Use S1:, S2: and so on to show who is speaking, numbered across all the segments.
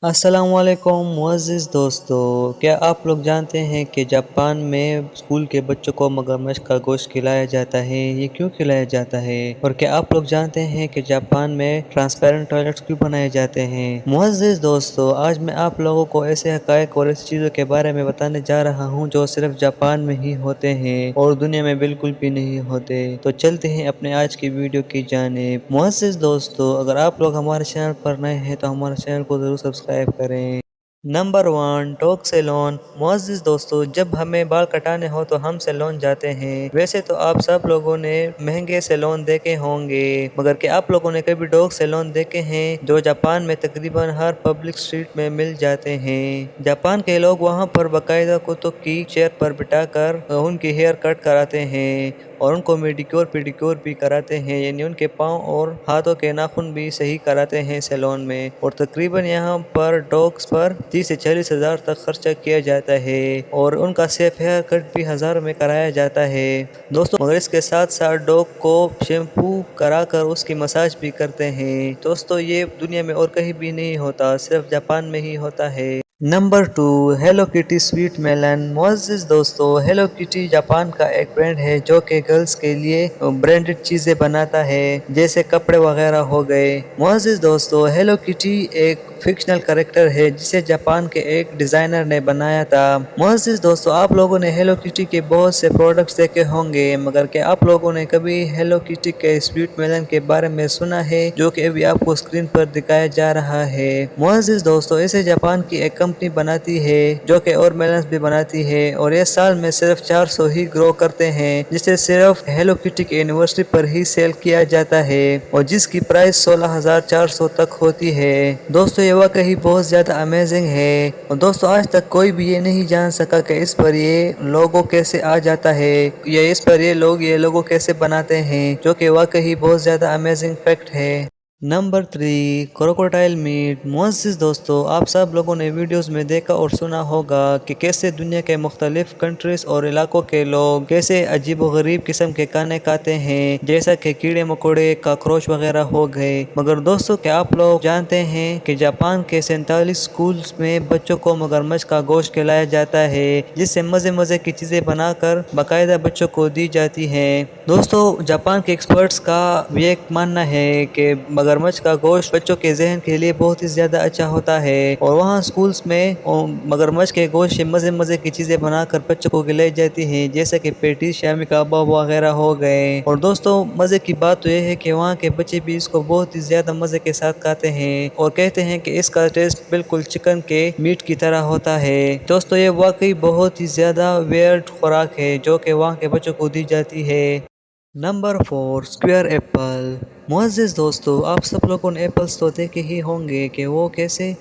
S1: السلام علیکم معزز دوستو، کیا آپ لوگ جانتے ہیں کہ جاپان میں اسکول کے بچوں کو مگرمچھ کا گوشت کھلایا جاتا ہے؟ یہ کیوں کھلایا جاتا ہے؟ اور کیا آپ لوگ جانتے ہیں کہ جاپان میں ٹرانسپیرنٹ ٹوائلٹس کیوں بنائے جاتے ہیں؟ معزز دوستو، آج میں آپ لوگوں کو ایسے حقائق اور ایسی چیزوں کے بارے میں بتانے جا رہا ہوں جو صرف جاپان میں ہی ہوتے ہیں اور دنیا میں بالکل بھی نہیں ہوتے۔ تو چلتے ہیں اپنے آج کی ویڈیو کی جانب۔ معزز دوستو، اگر آپ لوگ ہمارے چینل پر نئے ہیں تو ہمارے چینل کو ضرور سبسکرائب کریں۔ نمبر 1، ڈاگ سیلون۔ معزز دوستو، جب ہمیں بال کٹانے ہو تو ہم سیلون جاتے ہیں۔ ویسے تو آپ سب لوگوں نے مہنگے سیلون دیکھے ہوں گے، مگر کیا آپ لوگوں نے کبھی ڈاگ سیلون دیکھے ہیں جو جاپان میں تقریباً ہر پبلک اسٹریٹ میں مل جاتے ہیں؟ جاپان کے لوگ وہاں پر باقاعدہ کتوں کی چیئر پر بٹھا کر ان کی ہیئر کٹ کراتے ہیں اور ان کو میڈیکیور پیڈیکیور بھی کراتے ہیں، یعنی ان کے پاؤں اور ہاتھوں کے ناخن بھی صحیح کراتے ہیں سیلون میں۔ اور تقریباً یہاں پر ڈاگس پر 30 سے 40 ہزار تک خرچہ کیا جاتا ہے اور ان کا صرف ہیئر کٹ بھی ہزاروں میں کرایا جاتا ہے دوستو، مگر اس کے ساتھ ساتھ ڈاگ کو شیمپو کرا کر اس کی مساج بھی کرتے ہیں دوستو۔ یہ دنیا میں اور کہیں بھی نہیں ہوتا، صرف جاپان میں ہی ہوتا ہے۔ نمبر 2، ہیلو کٹی سویٹ میلن۔ معزز دوستو، ہیلو کٹی جاپان کا ایک برانڈ ہے جو کہ گرلز کے لیے برانڈڈ چیزیں بناتا ہے، جیسے کپڑے وغیرہ ہو گئے۔ معزز دوستو، ہیلو کٹی ایک فکشنل کریکٹر ہے جسے جاپان کے ایک ڈیزائنر نے بنایا تھا۔ معزز دوستو، آپ لوگوں نے ہیلو کٹی کے بہت سے پروڈکٹس دیکھے ہوں گے، مگر کیا آپ لوگوں نے کبھی ہیلو کٹی کے سویٹ میلن کے بارے میں سنا ہے جو کہ ابھی آپ کو اسکرین پر دکھایا جا رہا ہے؟ معزز دوستو، اسے جاپان کی ایک کمپنی بناتی ہے جو کہ اور میلنز بھی بناتی ہے اور یہ سال میں صرف 400 ہی گرو کرتے ہیں، جسے صرف ہیلو کٹی کے اینیورسری پر ہی سیل کیا جاتا ہے اور جس کی پرائس 16,400 تک ہوتی ہے دوستو۔ یہ واقعی بہت زیادہ امیزنگ ہے اور دوستو، آج تک کوئی بھی یہ نہیں جان سکا کہ اس پر یہ لوگو کیسے آ جاتا ہے یا اس پر یہ لوگو کیسے بناتے ہیں، جو کہ واقعی بہت زیادہ امیزنگ فیکٹ ہے۔ Number 3، crocodile meat. معزز دوستو، آپ سب لوگوں نے ویڈیوز میں دیکھا اور سنا ہوگا کہ کیسے دنیا کے مختلف کنٹریز اور علاقوں کے لوگ کیسے عجیب و غریب قسم کے کھانے کھاتے ہیں، جیسا کہ کیڑے مکوڑے، کاکروچ وغیرہ ہو گئے۔ مگر دوستو، کیا آپ لوگ جانتے ہیں کہ جاپان کے 47 اسکولز میں بچوں کو مگرمچھ کا گوشت کھلایا جاتا ہے، جس سے مزے کی چیزیں بنا کر باقاعدہ بچوں کو دی جاتی ہیں دوستو۔ جاپان کے ایکسپرٹس کا یہ ماننا ہے کہ مگرمچھ کا گوشت بچوں کے ذہن کے لیے بہت ہی زیادہ اچھا ہوتا ہے اور وہاں اسکولز میں مگرمچھ کے گوشت سے مزے کی چیزیں بنا کر بچوں کو کھلائی جاتی ہیں، جیسے کہ پیٹی، شامی کباب وغیرہ ہو گئے۔ اور دوستو، مزے کی بات تو یہ ہے کہ وہاں کے بچے بھی اس کو بہت ہی زیادہ مزے کے ساتھ کھاتے ہیں اور کہتے ہیں کہ اس کا ٹیسٹ بالکل چکن کے میٹ کی طرح ہوتا ہے دوستو۔ یہ واقعی بہت ہی زیادہ ویئرڈ خوراک ہے جو کہ وہاں کے بچوں کو دی جاتی ہے۔ Number 4، square apple. معزز دوستو، آپ سب لوگوں نے ایپلز تو دیکھے ہی ہوں گے کہ وہ کیسے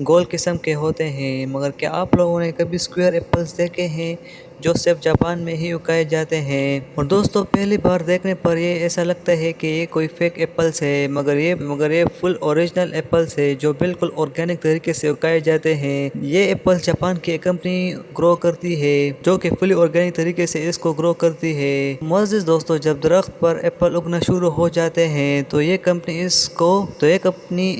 S1: گول قسم کے ہوتے ہیں، مگر کیا آپ لوگوں نے کبھی اسکوائر ایپلز دیکھے ہیں جو صرف جاپان میں ہی اگائے جاتے ہیں؟ اور دوستو، پہلی بار دیکھنے پر یہ ایسا لگتا ہے کہ یہ کوئی فیک ایپلز ہے، مگر یہ فل اوریجنل ایپلز ہے جو بالکل آرگینک طریقے سے اگائے جاتے ہیں۔ یہ ایپلز جاپان کی ایک کمپنی گرو کرتی ہے جو کہ فلی آرگینک طریقے سے اس کو گرو کرتی ہے۔ معزز دوستو، جب درخت پر ایپل اگنا شروع ہو جاتے ہیں تو یہ کمپنی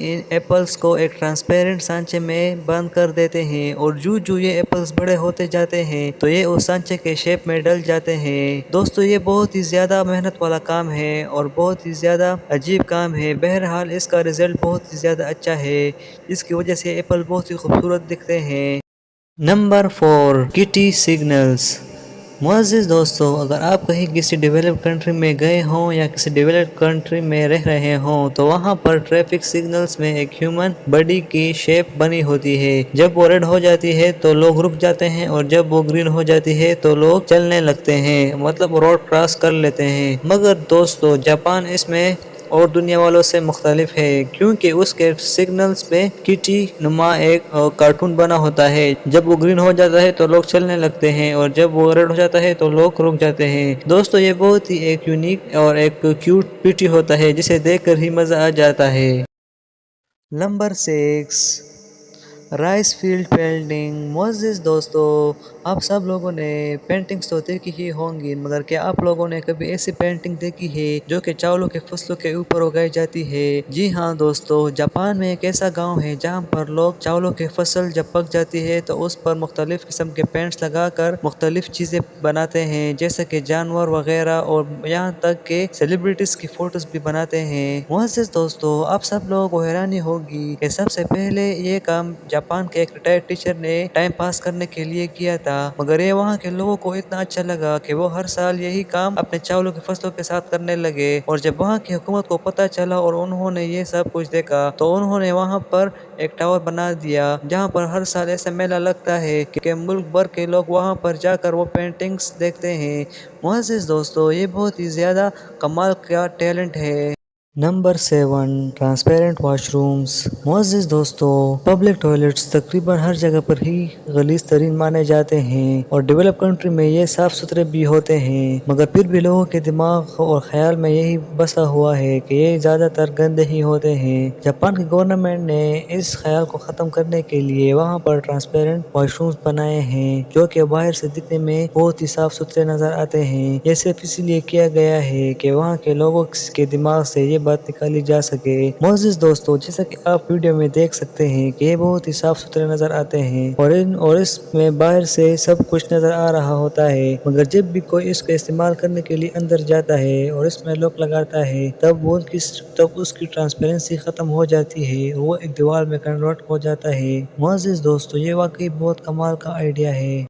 S1: ان ایپلز کو ایک ٹرانسپیرنٹ سانچے میں بند کر دیتے ہیں اور جو یہ ایپلز بڑے ہوتے جاتے ہیں تو یہ اس سانچے کے شیپ میں ڈل جاتے ہیں دوستو۔ یہ بہت ہی زیادہ محنت والا کام ہے اور بہت ہی زیادہ عجیب کام ہے، بہرحال اس کا رزلٹ بہت ہی زیادہ اچھا ہے، جس کی وجہ سے ایپل بہت ہی خوبصورت دکھتے ہیں۔ نمبر 4، کٹی سگنلز۔ معزز دوستو، اگر آپ کہیں کسی ڈیولپڈ کنٹری میں گئے ہوں یا کسی ڈیولپڈ کنٹری میں رہ رہے ہوں تو وہاں پر ٹریفک سگنلز میں ایک ہیومن باڈی کی شیپ بنی ہوتی ہے۔ جب وہ ریڈ ہو جاتی ہے تو لوگ رک جاتے ہیں اور جب وہ گرین ہو جاتی ہے تو لوگ چلنے لگتے ہیں، مطلب روڈ کراس کر لیتے ہیں۔ مگر دوستو، جاپان اس میں اور دنیا والوں سے مختلف ہے، کیونکہ اس کے سگنلز میں کٹی نما ایک کارٹون بنا ہوتا ہے۔ جب وہ گرین ہو جاتا ہے تو لوگ چلنے لگتے ہیں اور جب وہ ریڈ ہو جاتا ہے تو لوگ رک جاتے ہیں دوستو۔ یہ بہت ہی ایک یونیک اور ایک کیوٹ پیٹی ہوتا ہے جسے دیکھ کر ہی مزہ آ جاتا ہے۔ Number 6، rice field painting. معزز دوستو، آپ سب لوگوں نے پینٹنگز تو دیکھی ہی ہوں گی، مگر کیا آپ لوگوں نے کبھی ایسی پینٹنگ دیکھی ہے جو کہ چاولوں کے فصلوں کے اوپر اگائی جاتی ہے؟ جی ہاں دوستو، جاپان میں ایک ایسا گاؤں ہے جہاں پر لوگ چاولوں کی فصل جب پک جاتی ہے تو اس پر مختلف قسم کے پینٹس لگا کر مختلف چیزیں بناتے ہیں، جیسے کہ جانور وغیرہ، اور یہاں تک کہ سیلیبریٹیز کی فوٹوز بھی بناتے ہیں۔ معزز دوستو، آپ سب لوگوں کو حیرانی ہوگی کہ سب سے پہلے یہ کام جاپان کے ایک ریٹائرڈ ٹیچر نے ٹائم پاس کرنے کے لیے کیا تھا، مگر یہ وہاں کے لوگوں کو اتنا اچھا لگا کہ وہ ہر سال یہی کام اپنے چاولوں کی فصلوں کے ساتھ کرنے لگے، اور جب وہاں کی حکومت کو پتہ چلا اور انہوں نے یہ سب کچھ دیکھا تو انہوں نے وہاں پر ایک ٹاور بنا دیا جہاں پر ہر سال ایسا میلہ لگتا ہے کہ ملک بھر کے لوگ وہاں پر جا کر وہ پینٹنگز دیکھتے ہیں۔ معزز دوستو، یہ بہت ہی زیادہ کمال کا ٹیلنٹ ہے۔ Number 7، transparent wash rooms. معزز دوستو، پبلک ٹوائلٹس تقریباً ہر جگہ پر ہی غلیظ ترین مانے جاتے ہیں، اور ڈیولپ کنٹری میں یہ صاف ستھرے بھی ہوتے ہیں، مگر پھر بھی لوگوں کے دماغ اور خیال میں یہی بسا ہوا ہے کہ یہ زیادہ تر گندے ہی ہوتے ہیں۔ جاپان کی گورنمنٹ نے اس خیال کو ختم کرنے کے لیے وہاں پر ٹرانسپیرنٹ واش رومز بنائے ہیں جو کہ باہر سے دکھنے میں بہت ہی صاف ستھرے نظر آتے ہیں۔ یہ صرف اس لیے کیا گیا ہے کہ وہاں کے لوگوں کے دماغ سے یہ بات نکالی جا سکے۔ معزز دوستو، جیسا کہ آپ ویڈیو میں دیکھ سکتے ہیں کہ یہ بہت ہی صاف ستھرے نظر آتے ہیں، اور اس میں باہر سے سب کچھ نظر آ رہا ہوتا ہے، مگر جب بھی کوئی اس کا استعمال کرنے کے لیے اندر جاتا ہے اور اس میں لاک لگاتا ہے تب اس کی ٹرانسپیرنسی ختم ہو جاتی ہے، وہ ایک دیوار میں کنورٹ ہو جاتا ہے۔ معزز دوستو، یہ واقعی بہت کمال کا آئیڈیا ہے۔